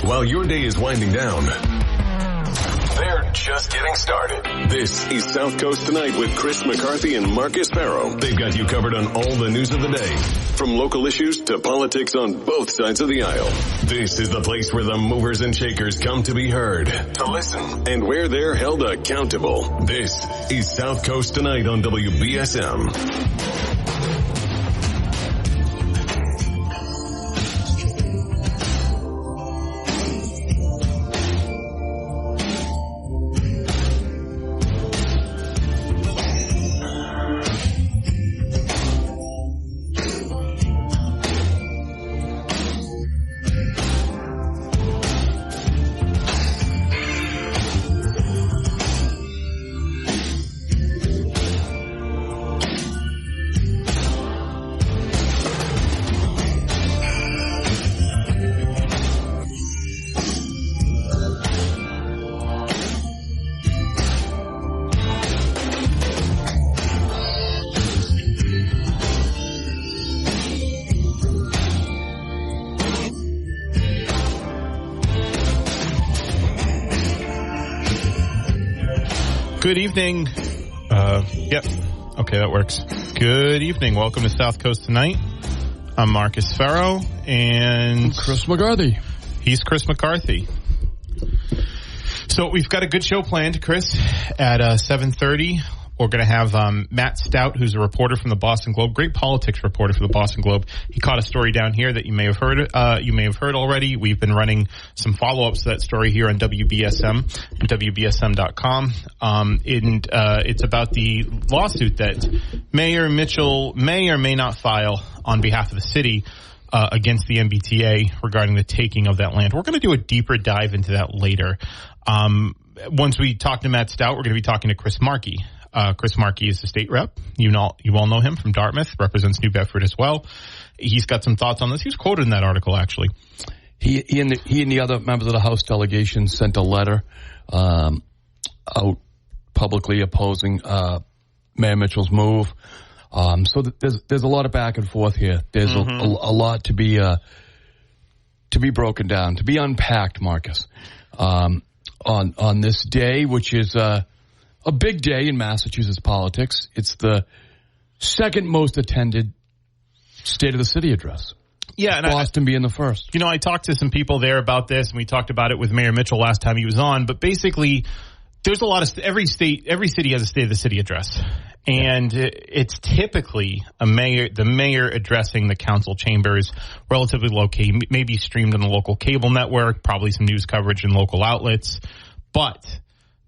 while your day is winding down. They're just getting started. This is South Coast Tonight with Chris McCarthy and Marcus Farrow. They've got you covered on all the news of the day, from local issues to politics on both sides of the aisle. This is the place where the movers and shakers come to be heard, to listen, and where they're held accountable. This is South Coast Tonight on WBSM. Good evening. Yep. Okay, that works. Good evening. Welcome to South Coast Tonight. I'm Marcus Farrow, and Chris McCarthy. He's Chris McCarthy. So we've got a good show planned, Chris, at 7:30. We're going to have Matt Stout, who's a reporter from the Boston Globe, great politics reporter for the Boston Globe. He caught a story down here that you may have heard. You may have heard already. We've been running some follow-ups to that story here on WBSM, WBSM.com. It's about the lawsuit that Mayor Mitchell may or may not file on behalf of the city against the MBTA regarding the taking of that land. We're going to do a deeper dive into that later. Once we talk to Matt Stout, we're going to be talking to Chris Markey. Chris Markey is the state rep. You all know him from Dartmouth, represents New Bedford as well. He's got some thoughts on this. He was quoted in that article, actually. He and the other members of the House delegation sent a letter out publicly opposing Mayor Mitchell's move. So there's a lot of back and forth here. There's a lot to be broken down, to be unpacked, Marcus, on this day, which is a big day in Massachusetts politics. It's the second most attended State of the City address. Yeah, and Boston being the first. You know, I talked to some people there about this, and we talked about it with Mayor Mitchell last time he was on. But basically, there's a lot of every city has a State of the City address, and it's typically the mayor addressing the council chambers, relatively low key, maybe streamed on the local cable network, probably some news coverage in local outlets, but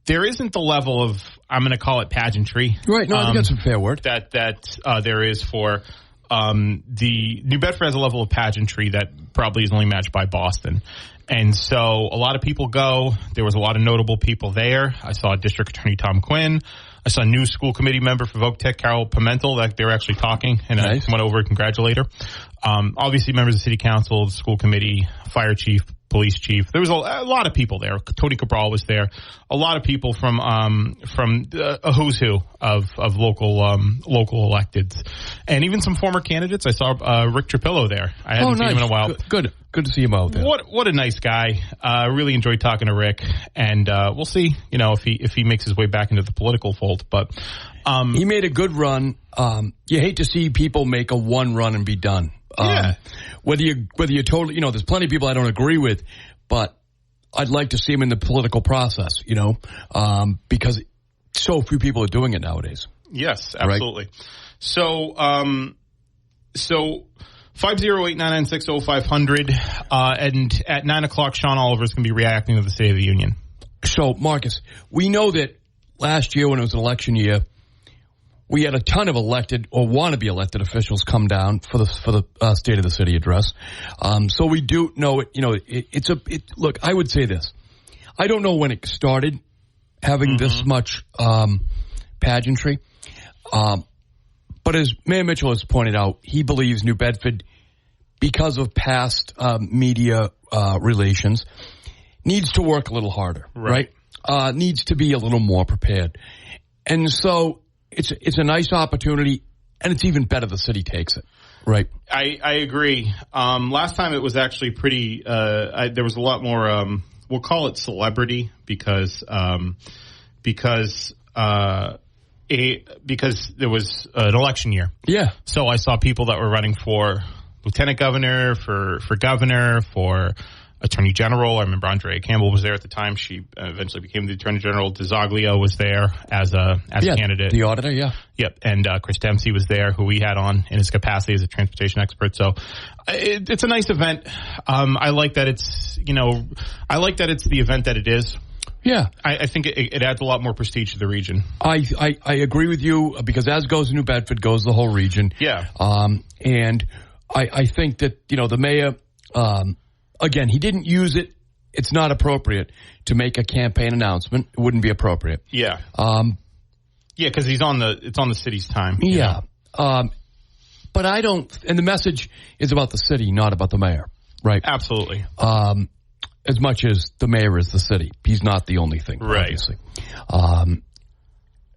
there isn't the level of, I'm going to call it pageantry. Right. No, I think that's a fair word. That there is for the New Bedford has a level of pageantry that probably is only matched by Boston. And so a lot of people go. There was a lot of notable people there. I saw District Attorney Tom Quinn. I saw a new school committee member for Voc Tech, Carol Pimentel, that they were actually talking, and nice. I went over to congratulate her. Obviously, members of the city council, the school committee, fire chief, police chief. There was a lot of people there. Tony Cabral was there. A lot of people from a who's who of local electeds, and even some former candidates. I saw Rick Trapillo there. I hadn't seen him in a while. Good to see him out there. What a nice guy. Really enjoyed talking to Rick, and we'll see. You know, if he makes his way back into the political fold, but he made a good run. You hate to see people make a one run and be done. Yeah. Whether you're totally, there's plenty of people I don't agree with, but I'd like to see him in the political process, because so few people are doing it nowadays. Yes, absolutely. Right? So 508-996-0500, and at 9 o'clock, Sean Oliver is going to be reacting to the State of the Union. So, Marcus, we know that last year when it was an election year, we had a ton of elected or want-to-be elected officials come down for the State of the City address. So we do know it. Look, I would say this: I don't know when it started having this much pageantry, but as Mayor Mitchell has pointed out, he believes New Bedford, because of past media relations, needs to work a little harder. Right? Needs to be a little more prepared, and so. It's a nice opportunity, and it's even better the city takes it. Right. I agree. Last time it was actually pretty, there was a lot more, we'll call it celebrity because there was an election year. Yeah. So I saw people that were running for lieutenant governor, for governor, for attorney general. I remember Andrea Campbell was there at the time. She eventually became the attorney general. DeZoglio was there as a candidate. The auditor, yeah. Yep. And Chris Dempsey was there, who we had on in his capacity as a transportation expert. So it's a nice event. I like that it's the event that it is. Yeah. I think it adds a lot more prestige to the region. I agree with you, because as goes New Bedford, goes the whole region. Yeah. And I think that, the mayor, again, he didn't use it. It's not appropriate to make a campaign announcement. It wouldn't be appropriate. Yeah. Because it's on the city's time. Yeah. But I don't, and the message is about the city, not about the mayor. Right. Absolutely. As much as the mayor is the city. He's not the only thing, right. Obviously.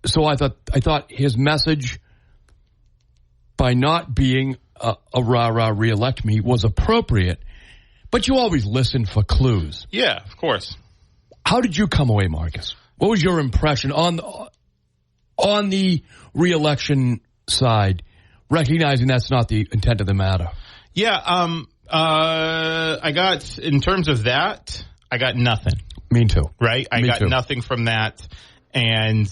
So I thought his message, by not being a rah-rah reelect me, was appropriate. But you always listen for clues. Yeah, of course. How did you come away, Marcus? What was your impression on the re-election side, recognizing that's not the intent of the matter? Yeah, I got, in terms of that, I got nothing. Me too. Right? I got nothing from that. And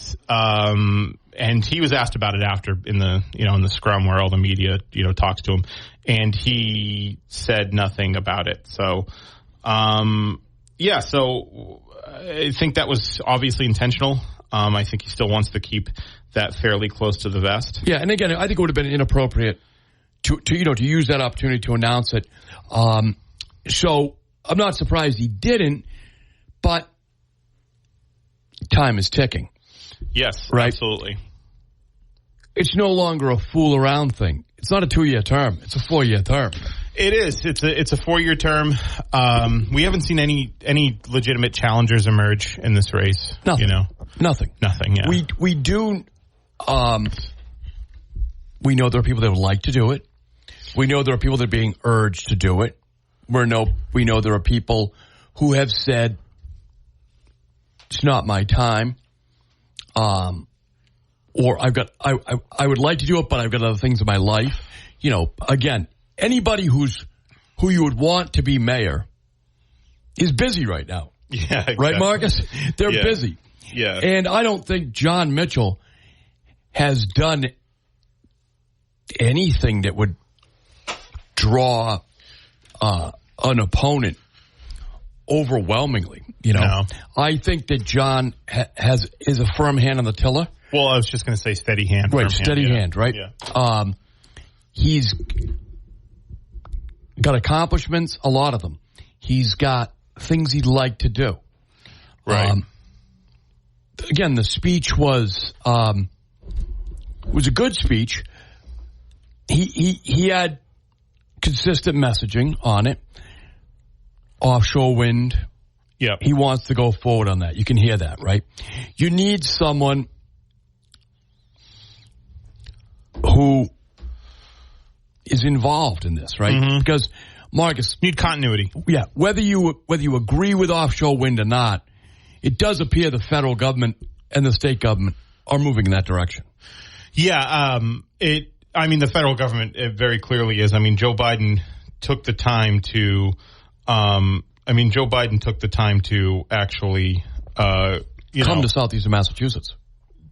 he was asked about it after in the scrum where all the media, talks to him, and he said nothing about it. So, so I think that was obviously intentional. I think he still wants to keep that fairly close to the vest. Yeah. And again, I think it would have been inappropriate to use that opportunity to announce it. So I'm not surprised he didn't, but time is ticking. Yes, right? Absolutely. It's no longer a fool around thing. It's not a 2-year term. It's a 4-year term. It is. It's a 4-year term. We haven't seen any legitimate challengers emerge in this race. Nothing. Nothing. Yeah. We do. We know there are people that would like to do it. We know there are people that are being urged to do it. We know there are people who have said, it's not my time. Or I would like to do it, but I've got other things in my life. Again, anybody who you would want to be mayor is busy right now. Yeah, exactly. Right, Marcus? They're busy. Yeah. And I don't think John Mitchell has done anything that would draw an opponent overwhelmingly. No. I think that John is a firm hand on the tiller. Well, I was just going to say steady hand. Right, steady hand, right? Yeah. He's got accomplishments, a lot of them. He's got things he'd like to do. Right. Again, the speech was a good speech. He had consistent messaging on it. Offshore wind. Yeah. He wants to go forward on that. You can hear that, right? You need someone who is involved in this, right? Mm-hmm. Because, Marcus, need continuity. Yeah, whether you agree with offshore wind or not, it does appear the federal government and the state government are moving in that direction. Yeah, the federal government, it very clearly is. Joe Biden took the time to actually, come to southeastern Massachusetts.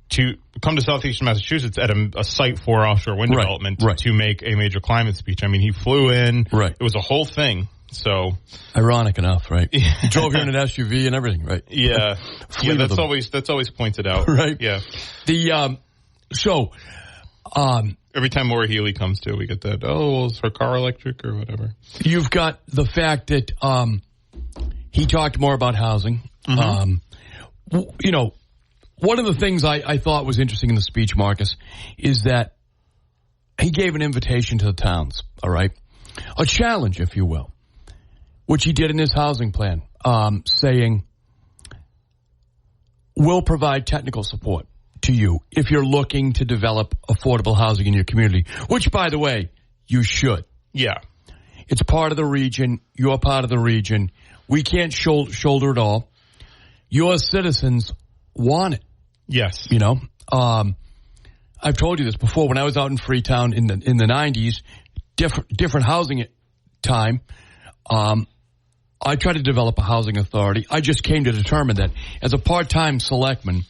To come to southeastern Massachusetts at a site for offshore wind development to make a major climate speech. He flew in. Right. It was a whole thing. So ironic enough, right? He drove here in an SUV and everything, right? Yeah. That's always pointed out. Right. Yeah. Every time Maura Healey comes to, we get that, is her car electric or whatever. You've got the fact that he talked more about housing. Mm-hmm. One of the things I thought was interesting in the speech, Marcus, is that he gave an invitation to the towns, all right? A challenge, if you will, which he did in his housing plan, saying, we'll provide technical support to you if you're looking to develop affordable housing in your community, which, by the way, you should. Yeah. It's part of the region. You're part of the region. We can't shoulder it all. Your citizens want it. Yes. You know, I've told you this before. When I was out in Freetown in the 90s, different housing time, I tried to develop a housing authority. I just came to determine that as a part-time selectman,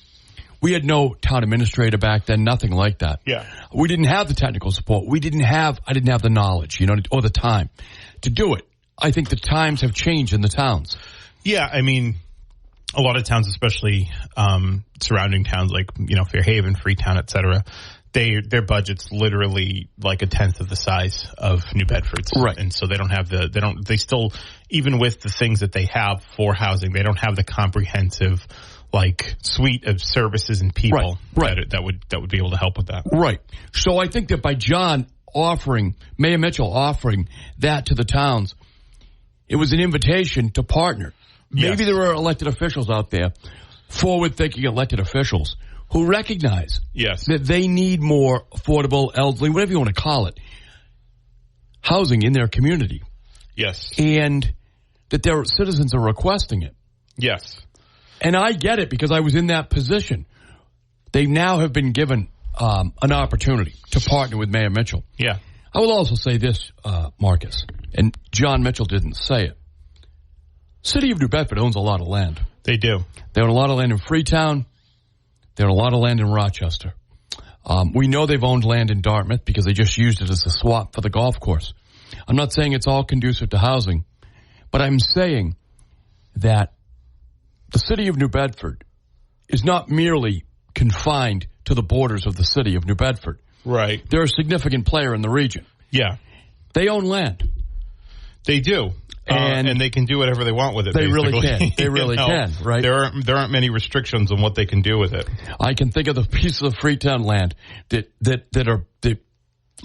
we had no town administrator back then, nothing like that. Yeah. We didn't have the technical support. I didn't have the knowledge, or the time to do it. I think the times have changed in the towns. Yeah, I mean, a lot of towns, especially surrounding towns like, Fairhaven, Freetown, et cetera, their budget's literally like a tenth of the size of New Bedford's. Right. And so they still, even with the things that they have for housing, they don't have the comprehensive suite of services and people that would be able to help with that. Right. So I think that by Mayor Mitchell offering that to the towns, it was an invitation to partner. Yes. Maybe there are elected officials out there, forward-thinking elected officials, who recognize that they need more affordable, elderly, whatever you want to call it, housing in their community. Yes. And that their citizens are requesting it. Yes. And I get it because I was in that position. They now have been given an opportunity to partner with Mayor Mitchell. Yeah. I will also say this, Marcus, and John Mitchell didn't say it. City of New Bedford owns a lot of land. They do. They own a lot of land in Freetown. They own a lot of land in Rochester. We know they've owned land in Dartmouth because they just used it as a swap for the golf course. I'm not saying it's all conducive to housing, but I'm saying that the city of New Bedford is not merely confined to the borders of the city of New Bedford. Right. They're a significant player in the region. Yeah. They own land. They do. And they can do whatever they want with it. They basically. really can. They really can, right? There aren't many restrictions on what they can do with it. I can think of the pieces of Freetown land that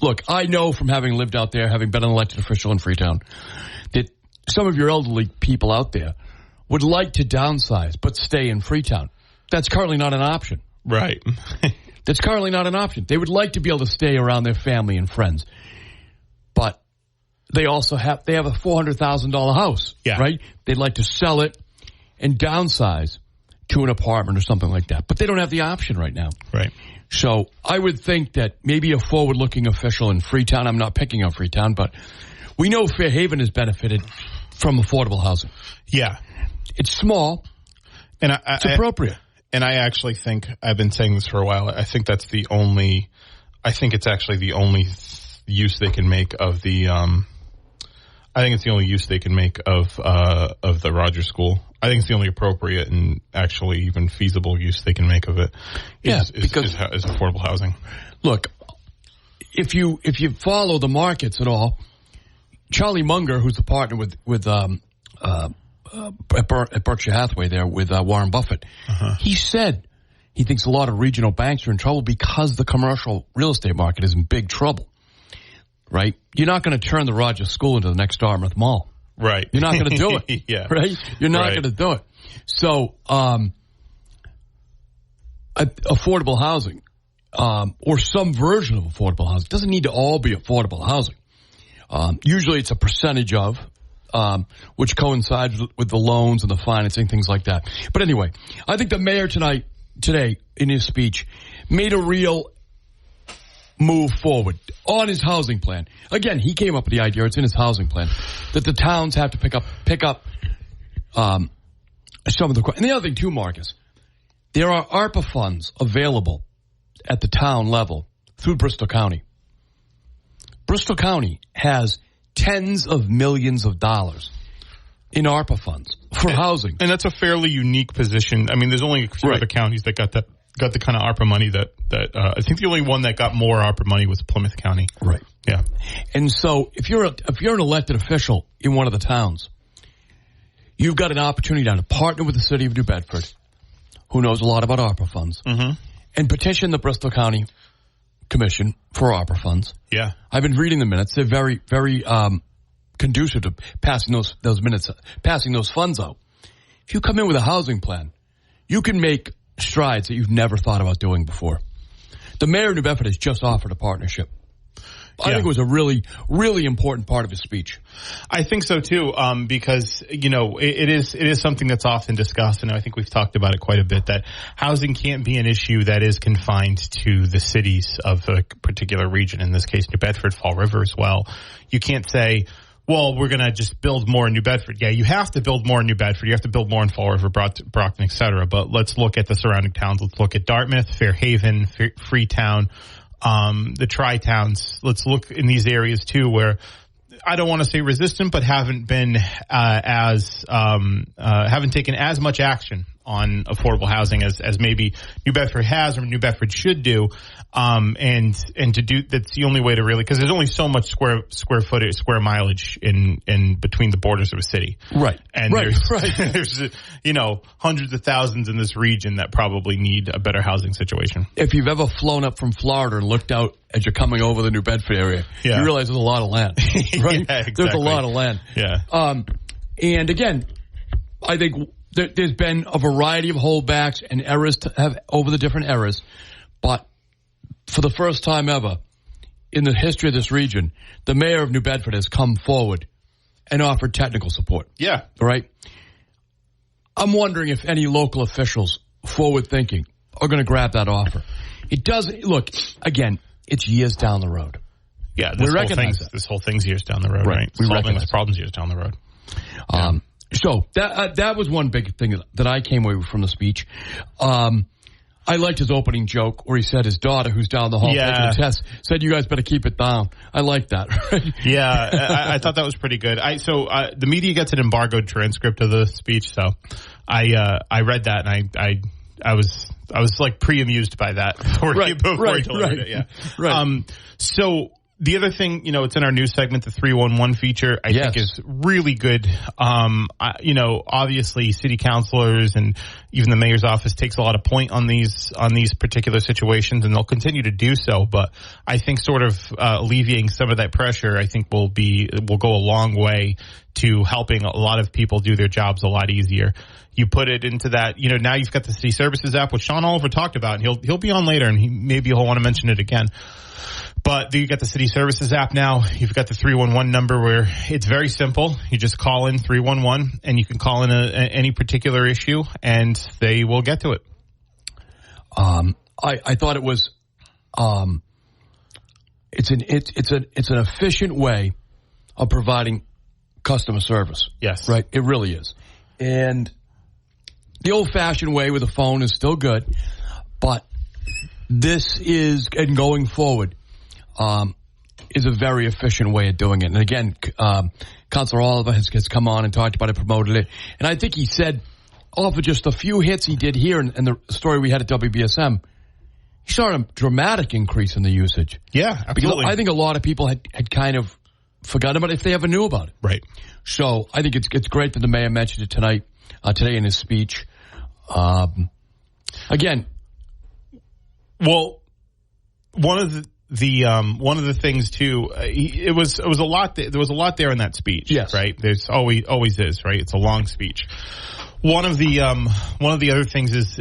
look, I know from having lived out there, having been an elected official in Freetown, that some of your elderly people out there would like to downsize but stay in Freetown. That's currently not an option. Right. That's currently not an option. They would like to be able to stay around their family and friends. But they also have a $400,000 house, right? They'd like to sell it and downsize to an apartment or something like that. But they don't have the option right now. Right. So I would think that maybe a forward-looking official in Freetown, I'm not picking on Freetown, but we know Fairhaven has benefited from affordable housing. Yeah. It's small, and it's appropriate. And I actually think, I've been saying this for a while, I think it's actually the only use they can make of the, I think it's the only use they can make of the Rogers School. I think it's the only appropriate and actually even feasible use they can make of it is affordable housing. Look, if you follow the markets at all, Charlie Munger, who's the partner at Berkshire Hathaway there with Warren Buffett, he said he thinks a lot of regional banks are in trouble because the commercial real estate market is in big trouble. Right? You're not going to turn the Rogers School into the next Dartmouth Mall. Right. You're not going to do it. Yeah. Right? You're not going to do it. So, affordable housing, or some version of affordable housing, doesn't need to all be affordable housing. Usually it's a percentage of, which coincides with the loans and the financing, things like that. But anyway, I think the mayor today, in his speech, made a real move forward on his housing plan. Again, he came up with the idea, it's in his housing plan, that the towns have to pick up some of the... And the other thing too, Marcus, there are ARPA funds available at the town level through Bristol County. Bristol County has tens of millions of dollars in ARPA funds for housing. And that's a fairly unique position. I mean, there's only a few other counties that got the kind of ARPA money that I think the only one that got more ARPA money was Plymouth County. Right. Yeah. And so if you're an elected official in one of the towns, you've got an opportunity now to partner with the city of New Bedford, who knows a lot about ARPA funds, and petition the Bristol County Commission for ARPA funds. Yeah. I've been reading the minutes. They're very, very conducive to passing those minutes, passing those funds out. If you come in with a housing plan, you can make strides that you've never thought about doing before. The mayor of New Bedford has just offered a partnership. I think it was a really, really important part of his speech. I think so too, because it is something that's often discussed, and I think we've talked about it quite a bit. That housing can't be an issue that is confined to the cities of a particular region. In this case, New Bedford, Fall River as well. You can't say, well, we're going to just build more in New Bedford. Yeah, you have to build more in New Bedford. You have to build more in Fall River, Brockton, et cetera. But let's look at the surrounding towns. Let's look at Dartmouth, Fairhaven, Freetown, the Tri-Towns. Let's look in these areas too where I don't want to say resistant, but haven't been haven't taken as much action on affordable housing as maybe New Bedford has or New Bedford should do. And to do, that's the only way to really, because there's only so much square mileage in between the borders of a city. Right. And there's hundreds of thousands in this region that probably need a better housing situation. If you've ever flown up from Florida and looked out as you're coming over the New Bedford area, you realize there's a lot of land. Right? Yeah, exactly. There's a lot of land. Yeah. And again, I think there's been a variety of holdbacks and errors over the different eras, but for the first time ever in the history of this region, the mayor of New Bedford has come forward and offered technical support. Yeah. Right? I'm wondering if any local officials, forward-thinking, are going to grab that offer. It doesn't, look, again, it's years down the road. Yeah, this whole thing's years down the road, right? Solving this problem's years down the road. So that was one big thing that I came away with from the speech. I liked his opening joke where he said his daughter, who's down the hall taking a test, said, "You guys better keep it down." I like that. Yeah, I thought that was pretty good. The media gets an embargoed transcript of the speech, so I read that and I was like pre-amused by that before he delivered it. Yeah. Right. So the other thing, it's in our news segment, the 311 feature, I think is really good. Obviously city councilors and even the mayor's office takes a lot of point on these particular situations, and they'll continue to do so. But I think sort of alleviating some of that pressure, I think will go a long way to helping a lot of people do their jobs a lot easier. You put it into that, now you've got the city services app, which Sean Oliver talked about, and he'll be on later, and he'll want to mention it again. But you got the city services app now. You've got the 311 number where it's very simple. You just call in 311 and you can call in any particular issue and they will get to it. I thought it was, it's an efficient way of providing customer service. Yes. Right. It really is. And the old fashioned way with a phone is still good, but this is, and going forward, is a very efficient way of doing it. And again, Councilor Oliver has come on and talked about it, promoted it. And I think he said, off of just a few hits he did here and the story we had at WBSM, he saw a dramatic increase in the usage. Yeah, absolutely. Because I think a lot of people had kind of forgotten about it if they ever knew about it. Right. So I think it's great that the mayor mentioned it today in his speech. Again. Well, one of the things too, it was a lot. There was a lot there in that speech. Yes. Right. There's always is, right. It's a long speech. One of the other things is,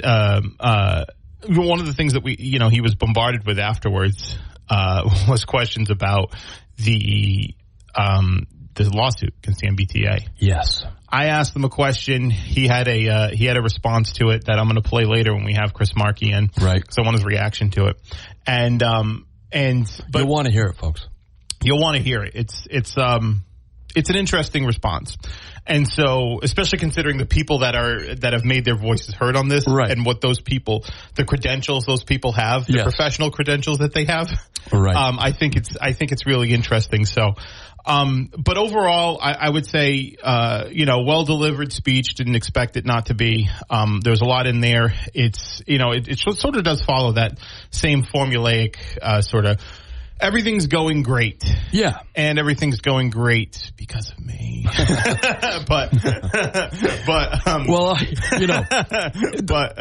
one of the things that he was bombarded with afterwards, was questions about the lawsuit against the MBTA. Yes. I asked him a question. He had a response to it that I'm going to play later when we have Chris Markey in. Right. Because I want his reaction to it. But you'll want to hear it, folks. You'll want to hear it. It's an interesting response. And so, especially considering the people that have made their voices heard on this, right, and what those people, the credentials those people have, the professional credentials that they have, right. I think it's really interesting. So, but overall, I would say, well delivered speech. Didn't expect it not to be. There's a lot in there. It's, it sort of does follow that same formulaic sort of. Everything's going great. Yeah. And everything's going great because of me. but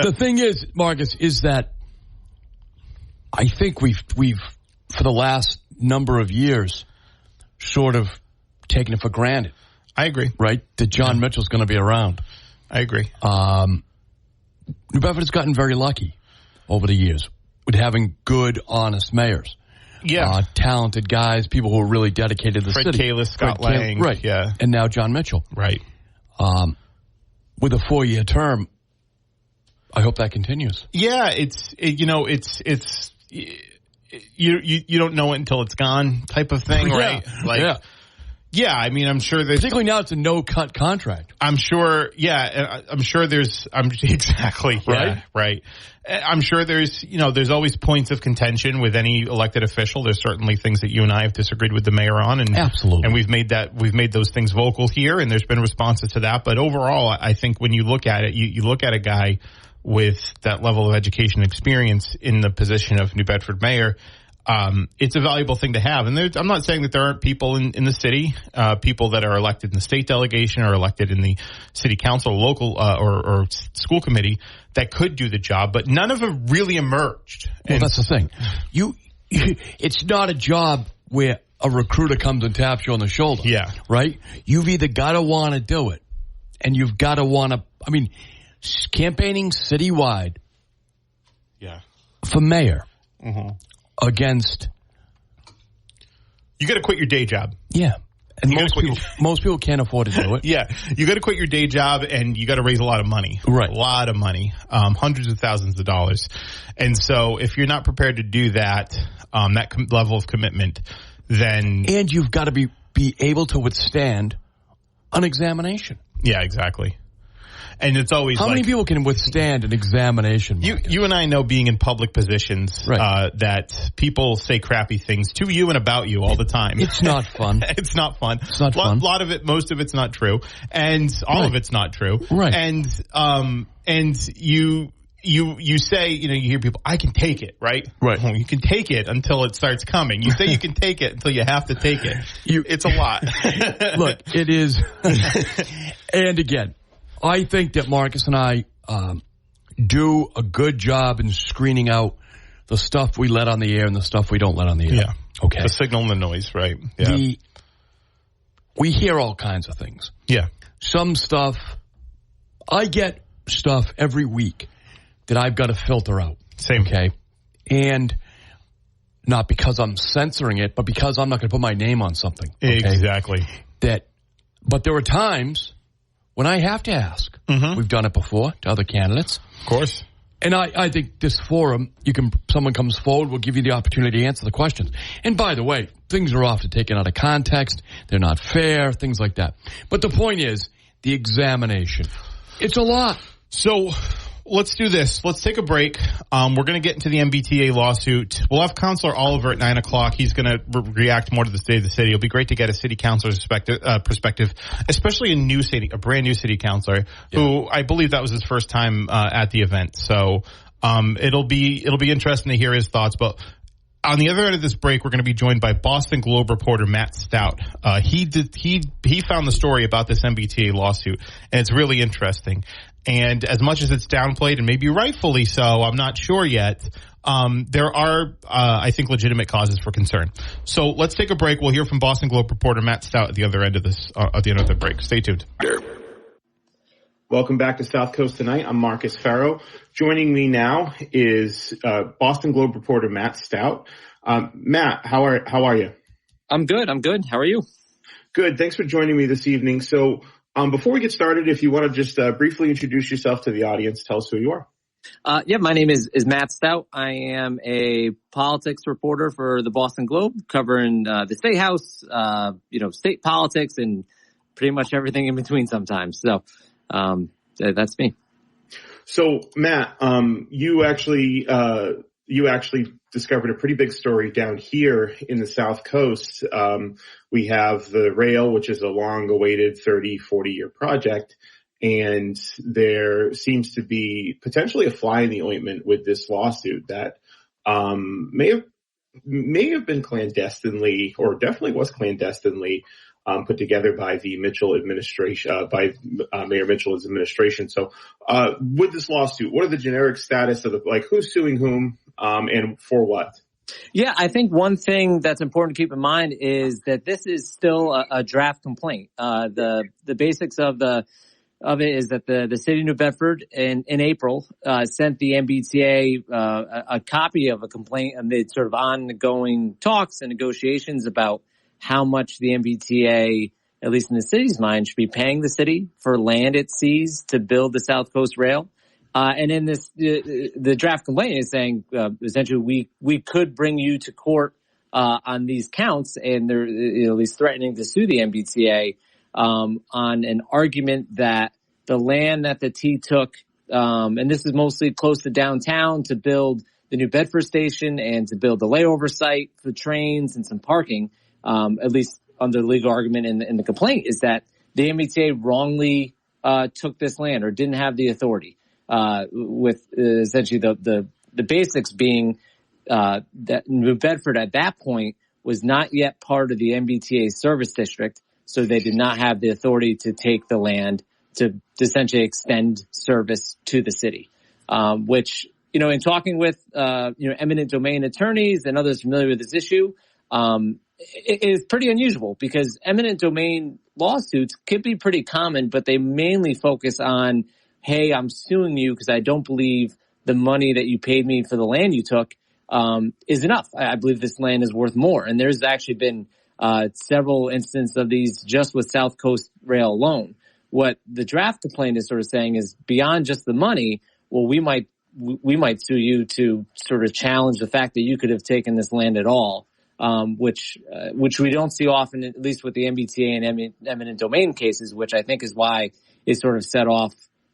the thing is, Marcus, is that I think we've for the last number of years sort of taken it for granted. I agree. Right? That John Mitchell's going to be around. I agree. New Bedford has gotten very lucky over the years with having good, honest mayors. talented guys, people who are really dedicated to the Fred city. Kalis, Scott Lang. Right. Yeah. And now John Mitchell. Right. With a 4-year term, I hope that continues. Yeah, you don't know it until it's gone type of thing, right? Yeah, I mean, I'm sure there's... Particularly now it's a no-cut contract. I'm sure, exactly. Right? Yeah, right. I'm sure there's always points of contention with any elected official. There's certainly things that you and I have disagreed with the mayor on. And, absolutely. And we've made those things vocal here, and there's been responses to that. But overall, I think when you look at it, you look at a guy with that level of education and experience in the position of New Bedford mayor, it's a valuable thing to have. And I'm not saying that there aren't people in the city, people that are elected in the state delegation or elected in the city council, local, or school committee that could do the job, but none of them really emerged. Well, that's the thing. It's not a job where a recruiter comes and taps you on the shoulder. Yeah. Right? You've either got to want to do it, and you've got to want to, campaigning citywide. Yeah. For mayor. Mm-hmm. Against, you got to quit your day job. Yeah, and most people can't afford to do it. Yeah, you got to quit your day job, and you got to raise a lot of money. Right, a lot of money, hundreds of thousands of dollars. And so, if you're not prepared to do that, level of commitment, then you've got to be able to withstand an examination. Yeah, exactly. And it's always how many people can withstand an examination? You and I know, being in public positions, right, that people say crappy things to you and about you all the time. It's not fun. It's not fun. It's not fun. A lot of it, most of it's not true, and all of it's not true. Right. And you say, you hear people, I can take it, right? Right. Well, you can take it until it starts coming. You say you can take it until you have to take it. It's a lot. Look, it is. And again, I think that Marcus and I do a good job in screening out the stuff we let on the air and the stuff we don't let on the air. Yeah. Okay. The signal and the noise, right? Yeah. We hear all kinds of things. Yeah. Some stuff, I get stuff every week that I've got to filter out. Same. Okay. And not because I'm censoring it, but because I'm not going to put my name on something. Okay? Exactly. But there are times when I have to ask. Mm-hmm. We've done it before to other candidates. Of course. And I think this forum, someone comes forward, we'll give you the opportunity to answer the questions. And by the way, things are often taken out of context. They're not fair, things like that. But the point is, the examination. It's a lot. So let's do this. Let's take a break. We're going to get into the MBTA lawsuit. We'll have Councilor Oliver at 9 o'clock. He's going to react more to the state of the city. It'll be great to get a city councilor's perspective, especially a brand new city councilor who I believe that was his first time at the event. So it'll be interesting to hear his thoughts. But on the other end of this break, we're going to be joined by Boston Globe reporter Matt Stout. He found the story about this MBTA lawsuit, and it's really interesting. And as much as it's downplayed, and maybe rightfully so, I'm not sure yet, there are, I think, legitimate causes for concern. So let's take a break. We'll hear from Boston Globe reporter Matt Stout at the other end of the break. Stay tuned. Welcome back to South Coast Tonight. I'm Marcus Farrow. Joining me now is Boston Globe reporter Matt Stout. Matt, how are you? I'm good. How are you? Good. Thanks for joining me this evening. So before we get started, if you want to just briefly introduce yourself to the audience, tell us who you are. My name is Matt Stout. I am a politics reporter for the Boston Globe, covering the State House, state politics, and pretty much everything in between sometimes. So that's me. So Matt, you actually discovered a pretty big story down here in the South Coast. We have the rail, which is a long-awaited 30, 40-year project, and there seems to be potentially a fly in the ointment with this lawsuit that may have been clandestinely, or definitely was clandestinely, put together by the Mitchell administration, by Mayor Mitchell's administration. So with this lawsuit, what are the generic status of who's suing whom, and for what? Yeah, I think one thing that's important to keep in mind is that this is still a draft complaint. The basics of the of it is that the city of New Bedford in April sent the MBTA a copy of a complaint amid sort of ongoing talks and negotiations about how much the MBTA, at least in the city's mind, should be paying the city for land it sees to build the SouthCoast Rail. And in this, the draft complaint is saying essentially we could bring you to court on these counts, and they're at least threatening to sue the MBTA on an argument that the land that the T took, and this is mostly close to downtown, to build the New Bedford station and to build the layover site for trains and some parking, at least under the legal argument in the complaint, is that the MBTA wrongly took this land or didn't have the authority, with essentially the basics being that New Bedford at that point was not yet part of the MBTA service district, so they did not have the authority to take the land to essentially extend service to the city, which, in talking with, eminent domain attorneys and others familiar with this issue, it is pretty unusual because eminent domain lawsuits could be pretty common, but they mainly focus on, hey, I'm suing you because I don't believe the money that you paid me for the land you took is enough. I believe this land is worth more. And there's actually been several instances of these just with SouthCoast Rail alone. What the draft complaint is sort of saying is beyond just the money, well, we might sue you to sort of challenge the fact that you could have taken this land at all, which we don't see often, at least with the MBTA and eminent domain cases, which I think is why it sort of set off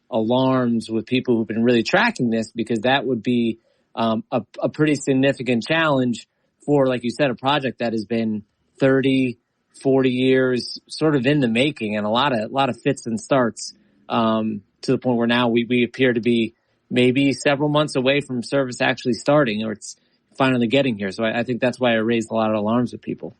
alarms with people who've been really tracking this, because that would be a pretty significant challenge for, like you said, a project that has been 30, 40 years sort of in the making, and a lot of fits and starts, to the point where now we appear to be maybe several months away from service actually starting, or it's finally getting here. So I think that's why it raised a lot of alarms with people.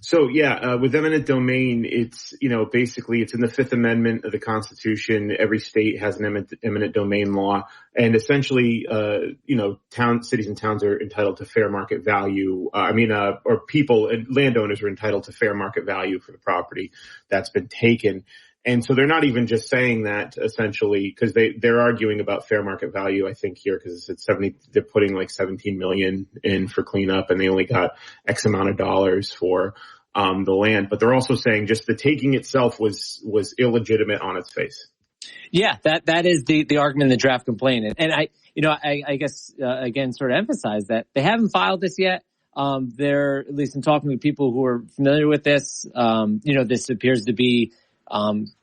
So with eminent domain, it's, basically it's in the Fifth Amendment of the Constitution. Every state has an eminent domain law, and essentially, cities and towns are entitled to fair market value. Or people and landowners are entitled to fair market value for the property that's been taken. And so they're not even just saying that essentially because they're arguing about fair market value, I think, here, because it's they're putting like 17 million in for cleanup and they only got X amount of dollars for the land. But they're also saying just the taking itself was illegitimate on its face. Yeah, that is the argument in the draft complaint. And I guess, again, sort of emphasize that they haven't filed this yet. They're, at least in talking to people who are familiar with this, this appears to be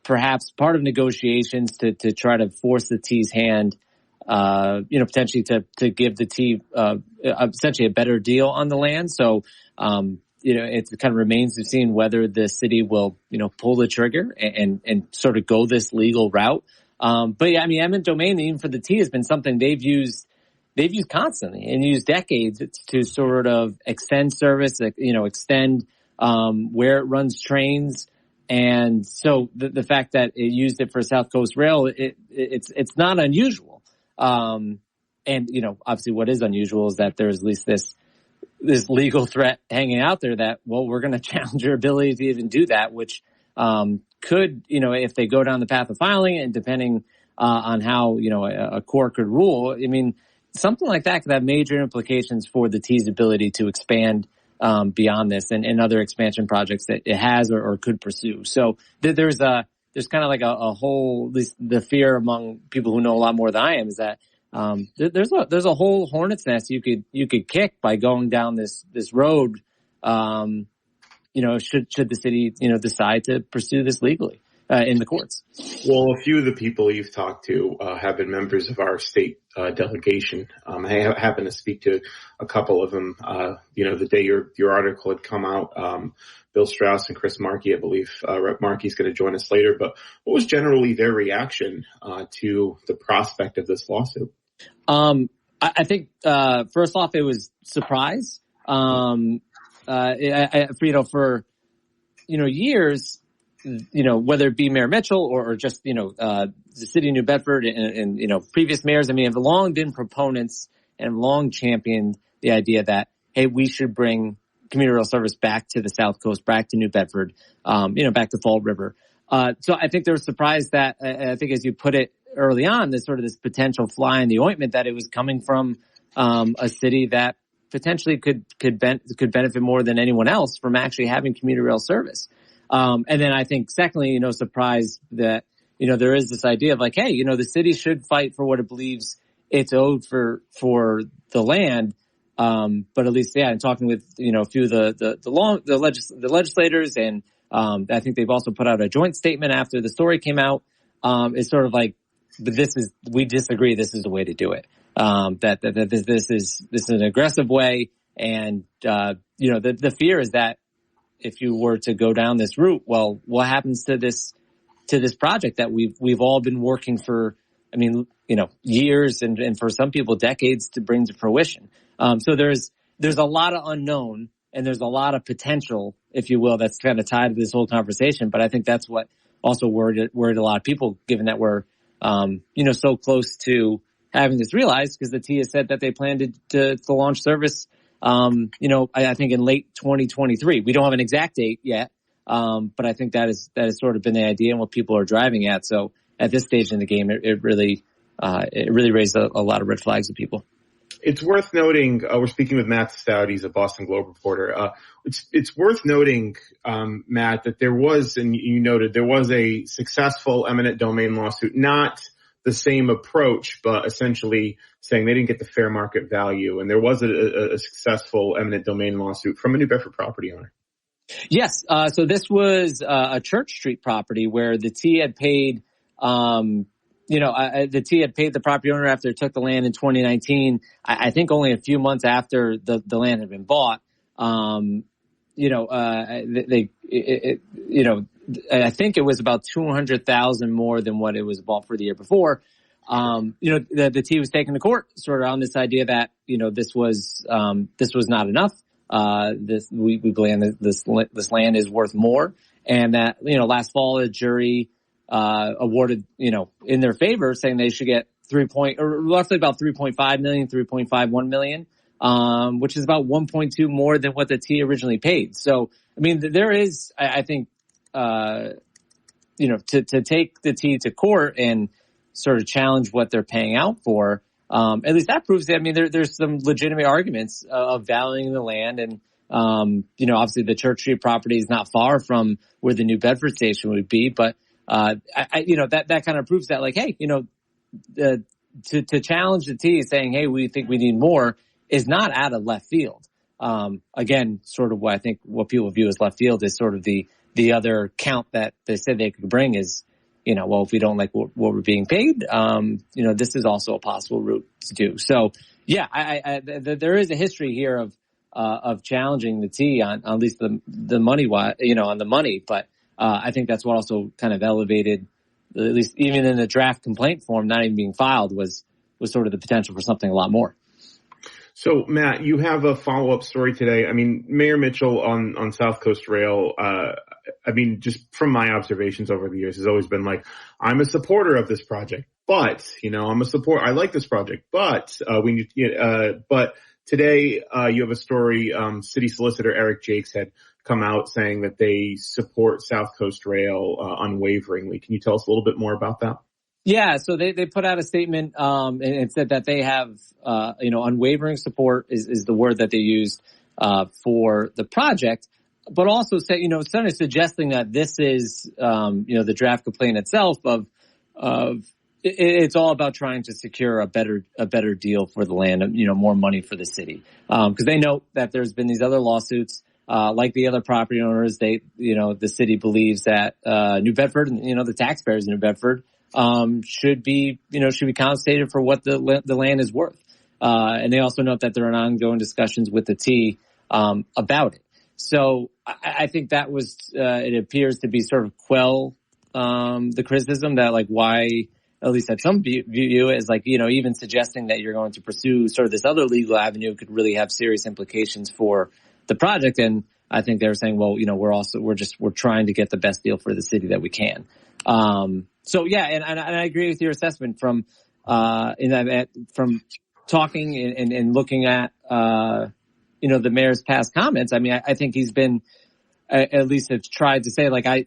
perhaps part of negotiations to try to force the T's hand, potentially to give the T, essentially a better deal on the land. So, it kind of remains to be seen whether the city will, pull the trigger and sort of go this legal route. But yeah, eminent domain, even for the T, has been something they've used constantly and used decades to sort of extend service, extend, where it runs trains. And so the fact that it used it for SouthCoast Rail, it's not unusual. And, obviously what is unusual is that there's at least this legal threat hanging out there that, well, we're going to challenge your ability to even do that, which, could, if they go down the path of filing and depending, on how, a court could rule, something like that could have major implications for the T's ability to expand beyond this and other expansion projects that it has or could pursue. So there's kind of like a whole, at least the fear among people who know a lot more than I am, is that there's a whole hornet's nest you could kick by going down this road. Should the city decide to pursue this legally in the courts. Well, a few of the people you've talked to have been members of our state delegation. I happened to speak to a couple of them. The day your article had come out, Bill Strauss and Chris Markey, I believe. Rep. Markey's going to join us later. But what was generally their reaction to the prospect of this lawsuit? I think first off, it was surprise. For years, whether it be Mayor Mitchell or just, the city of New Bedford and previous mayors, have long been proponents and have long championed the idea that, hey, we should bring commuter rail service back to the South Coast, back to New Bedford, back to Fall River. So I think they were surprised that, I think as you put it early on, there's sort of this potential fly in the ointment that it was coming from, a city that potentially could benefit more than anyone else from actually having commuter rail service. And then I think secondly, surprised that, there is this idea of like, hey, the city should fight for what it believes it's owed for the land. But at least, in talking with, a few of the legislators, and, I think they've also put out a joint statement after the story came out. It's sort of like, but we disagree. This is the way to do it. That this is an aggressive way. And, the fear is that if you were to go down this route, well, what happens to this project that we've all been working for, years and for some people decades to bring to fruition. So there's a lot of unknown and there's a lot of potential, if you will, that's kind of tied to this whole conversation. But I think that's what also worried a lot of people, given that we're, so close to having this realized, because the T has said that they plan to launch service, I think in late 2023. We don't have an exact date yet. But I think that has sort of been the idea and what people are driving at. So at this stage in the game, it really raised a lot of red flags with people. It's worth noting, we're speaking with Matt Stout. He's a Boston Globe reporter. It's worth noting, Matt, that there was, and you noted, there was a successful eminent domain lawsuit, not the same approach, but essentially saying they didn't get the fair market value. And there was a successful eminent domain lawsuit from a New Bedford property owner. Yes. So this was a Church Street property where the T had paid, the T had paid the property owner after it took the land in 2019. I think only a few months after the land had been bought. I think it was about $200,000 more than what it was bought for the year before. The T was taken to court sort of on this idea that, this was not enough. We believe that this land is worth more, and that, last fall a jury, awarded, in their favor, saying they should get roughly about 3.5 million, 3.51 million, which is about 1.2 more than what the T originally paid. So, there is, I think, to take the T to court and sort of challenge what they're paying out for. At least that proves that, there's some legitimate arguments of valuing the land. And, obviously the Church Street property is not far from where the New Bedford station would be. But, that kind of proves that, like, hey, to challenge the T saying, hey, we think we need more is not out of left field. Again, sort of what people view as left field is sort of the other count that they said they could bring is, well, if we don't like what we're being paid, this is also a possible route to do. So, there is a history here of challenging the T on at least the money, on the money. But, I think that's what also kind of elevated, at least even in the draft complaint form, not even being filed, was sort of the potential for something a lot more. So, Matt, you have a follow-up story today. Mayor Mitchell on SouthCoast Rail, just from my observations over the years, has always been like, I'm a supporter of this project, but, I like this project, but, but today, you have a story, City Solicitor Eric Jakes had come out saying that they support SouthCoast Rail, unwaveringly. Can you tell us a little bit more about that? Yeah, so they put out a statement, and said that they have, unwavering support is the word that they used, for the project, but also said, sort of suggesting that this is, the draft complaint itself of it's all about trying to secure a better deal for the land, more money for the city. Cause they note that there's been these other lawsuits, like the other property owners, the city believes that, New Bedford and, the taxpayers in New Bedford, should be compensated for what the land is worth. And they also note that there are ongoing discussions with the T, about it. So I think that was, it appears to be sort of quell, the criticism that, like, why, at least at some view it as, like, even suggesting that you're going to pursue sort of this other legal avenue could really have serious implications for the project. And I think they were saying, well, we're trying to get the best deal for the city that we can. So yeah, and I agree with your assessment from talking and looking at, the mayor's past comments. I think he's been, at least have tried to say, like, I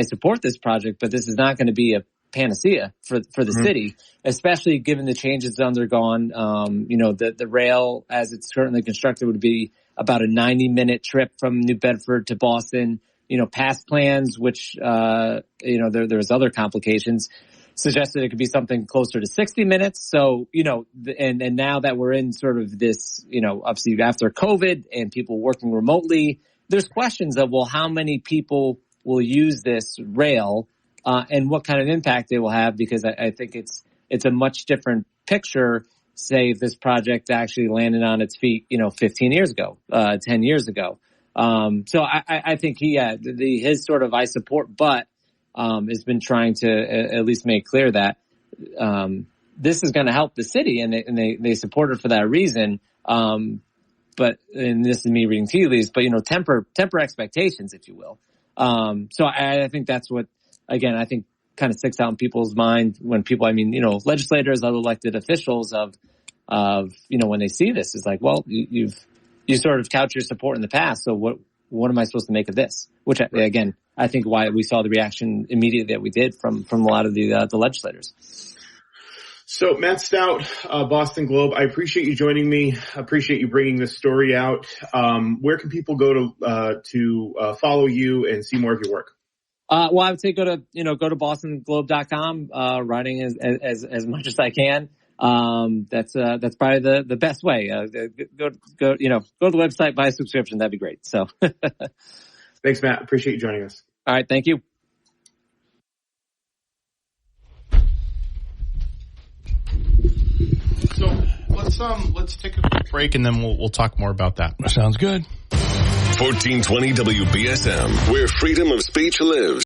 support this project, but this is not going to be a panacea for the city, especially given the changes undergone. The rail as it's currently constructed would be about a 90-minute trip from New Bedford to Boston. Past plans, which, there's other complications, suggested it could be something closer to 60 minutes. So, and now that we're in sort of this, obviously after COVID and people working remotely, there's questions of, well, how many people will use this rail, and what kind of impact it will have, because I think it's a much different picture, say, if this project actually landed on its feet, 15 years ago, 10 years ago. So I think his sort of I support, but has been trying to at least make clear that this is going to help the city, and they support it for that reason. But and this is me reading tea leaves, but temper expectations, if you will. So I think that's what, again, I think kind of sticks out in people's mind when people, legislators, other elected officials of when they see this, is like, well, you sort of couch your support in the past. So what am I supposed to make of this? Which, again, I think why we saw the reaction immediately that we did from a lot of the legislators. So Matt Stout, Boston Globe, I appreciate you joining me. I appreciate you bringing this story out. Where can people go to follow you and see more of your work? Well, I would say go to bostonglobe.com, writing as much as I can. That's probably the best way. Go to the website, buy a subscription. That'd be great. So thanks, Matt. Appreciate you joining us. All right. Thank you. So let's take a quick break and then we'll talk more about that. Sounds good. 1420 WBSM, where freedom of speech lives.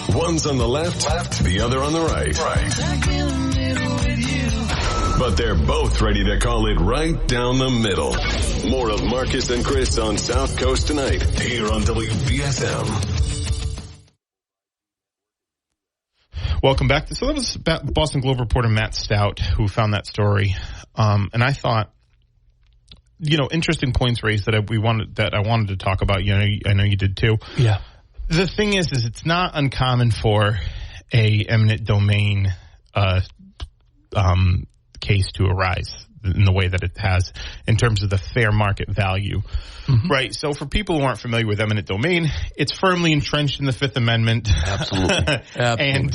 One's on the left, the other on the right. But they're both ready to call it right down the middle. More of Marcus and Chris on South Coast tonight, here on WBSM. Welcome back. So that was Boston Globe reporter Matt Stout who found that story. And I thought, interesting points raised that I wanted to talk about. I know you did too. Yeah. The thing is it's not uncommon for a eminent domain case to arise in the way that it has in terms of the fair market value, right? So for people who aren't familiar with eminent domain, it's firmly entrenched in the Fifth Amendment. Absolutely. And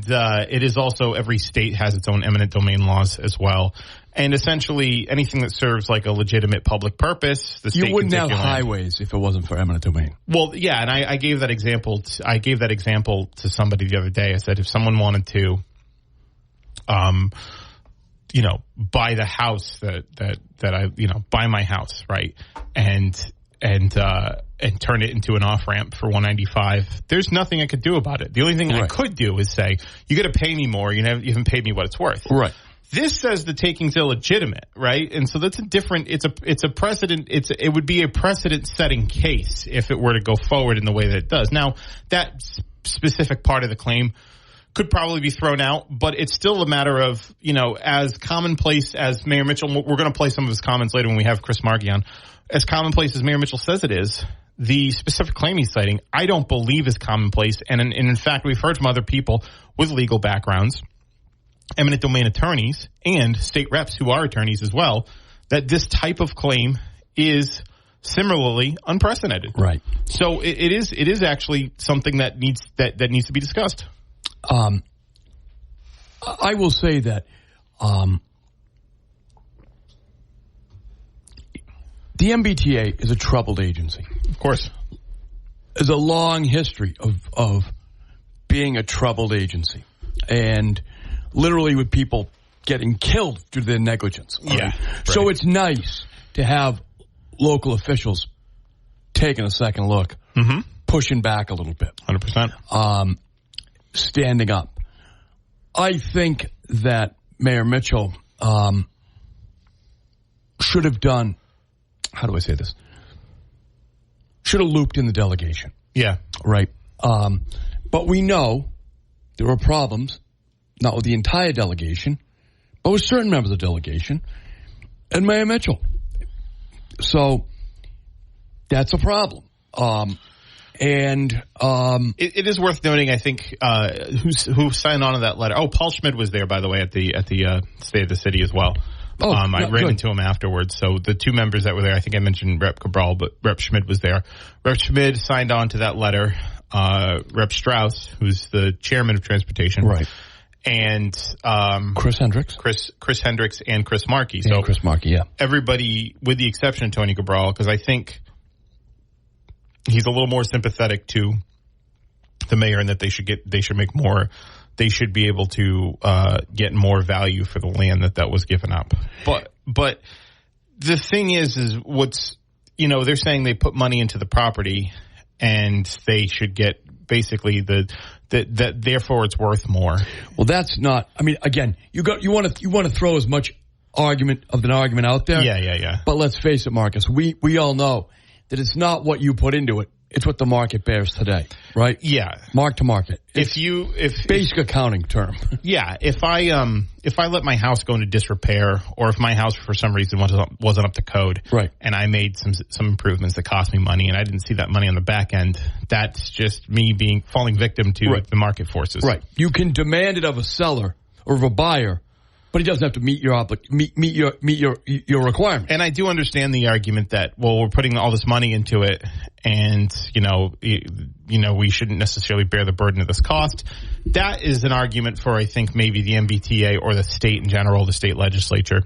it is also, every state has its own eminent domain laws as well. And essentially anything that serves like a legitimate public purpose, the state you wouldn't can take have highways if it wasn't for eminent domain. Well, yeah, and I gave that example. I gave that example to somebody the other day. I said if someone wanted to, buy the house that I, buy my house, right, and turn it into an off ramp for 195. There's nothing I could do about it. The only thing I could do is say you got to pay me more. You haven't paid me what it's worth. Right. This says the taking's illegitimate, right? And so that's a different. It's a precedent. It would be a precedent setting case if it were to go forward in the way that it does. Now that specific part of the claim could probably be thrown out, but it's still a matter of, as commonplace as Mayor Mitchell, we're going to play some of his comments later when we have Chris Margie on, as commonplace as Mayor Mitchell says it is, the specific claim he's citing, I don't believe is commonplace. And in fact, we've heard from other people with legal backgrounds, eminent domain attorneys and state reps who are attorneys as well, that this type of claim is similarly unprecedented. Right. So it is actually something that needs to be discussed. I will say that the MBTA is a troubled agency. Of course. There's a long history of being a troubled agency. And literally with people getting killed due to their negligence. Yeah. Right. So it's nice to have local officials taking a second look, pushing back a little bit. 100%. Standing up. I think that Mayor Mitchell should have done, how do I say this? Should have looped in the delegation. Yeah. Right. But we know there were problems, not with the entire delegation, but with certain members of the delegation and Mayor Mitchell. So that's a problem. It is worth noting, I think, who signed on to that letter. Oh, Paul Schmidt was there, by the way, at the State of the City as well. I ran into him afterwards. So the two members that were there, I think I mentioned Rep. Cabral, but Rep. Schmidt was there. Rep. Schmidt signed on to that letter. Rep. Strauss, who's the chairman of transportation, right, and Chris Hendricks, Chris Hendricks, and Chris Markey. So Chris Markey, yeah, everybody, with the exception of Tony Cabral, because I think he's a little more sympathetic to the mayor, and that they should make more. They should be able to get more value for the land that was given up. But the thing is what's, they're saying they put money into the property, and they should get basically that therefore it's worth more. Well, that's not. I mean, again, you want to throw as much argument out there. Yeah. But let's face it, Marcus. We all know that it's not what you put into it. It's what the market bears today, right? Yeah. Mark to market. If basic accounting term. Yeah. If I let my house go into disrepair, or if my house for some reason wasn't up to code, right, and I made some improvements that cost me money, and I didn't see that money on the back end, that's just me falling victim to the market forces. Right. You can demand it of a seller or of a buyer, but he doesn't have to meet your requirement. And I do understand the argument that, well, we're putting all this money into it, and we shouldn't necessarily bear the burden of this cost. That is an argument for, I think, maybe the MBTA or the state in general, the state legislature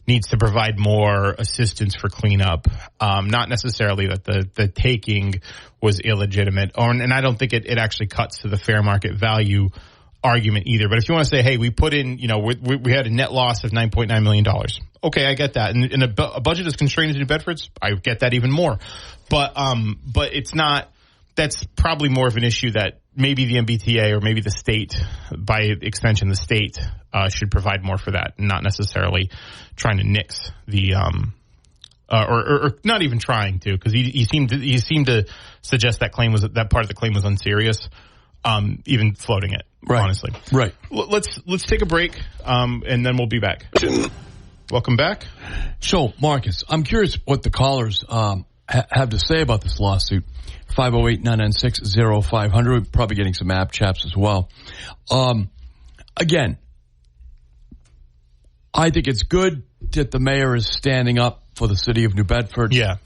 needs to provide more assistance for cleanup. Not necessarily that the taking was illegitimate, and I don't think it actually cuts to the fair market value argument either. But if you want to say, hey, we put in, we had a net loss of $9.9 million. Okay, I get that. And a budget is constrained to New Bedford's, I get that even more. But it's not, that's probably more of an issue that maybe the MBTA or maybe the state, by extension, the state should provide more for that, and not necessarily trying to nix the, or not even trying to, because he seemed to suggest that part of the claim was unserious. Even floating it, right, honestly. Right. Let's take a break, and then we'll be back. Welcome back. So, Marcus, I'm curious what the callers have to say about this lawsuit. 508-996-0500. We're probably getting some app chaps as well. Again, I think it's good that the mayor is standing up for the city of New Bedford. Yeah.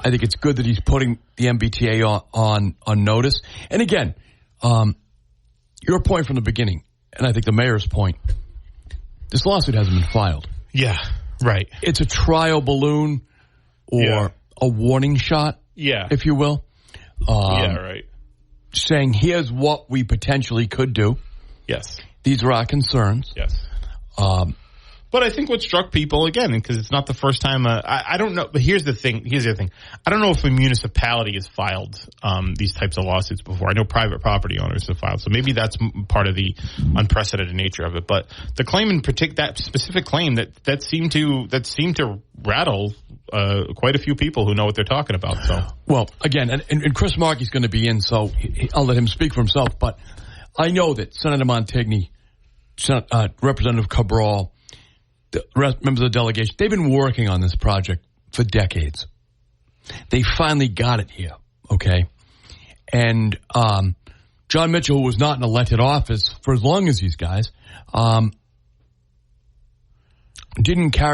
I think it's good that he's putting the MBTA on notice. And again, your point from the beginning, and I think the mayor's point, this lawsuit hasn't been filed. Yeah, right. It's a trial balloon or a warning shot, if you will. Right. Saying, here's what we potentially could do. Yes. These are our concerns. Yes. But I think what struck people, again, because it's not the first time, I don't know, but here's the thing. I don't know if a municipality has filed these types of lawsuits before. I know private property owners have filed, so maybe that's part of the unprecedented nature of it. But the claim in particular, that specific claim, that seemed to rattle quite a few people who know what they're talking about. So, well, again, and Chris Markey's going to be in, so I'll let him speak for himself. But I know that Senator Montigny, Representative Cabral, the members of the delegation, they've been working on this project for decades. They finally got it here, okay? And John Mitchell, who was not in elected office for as long as these guys, didn't carry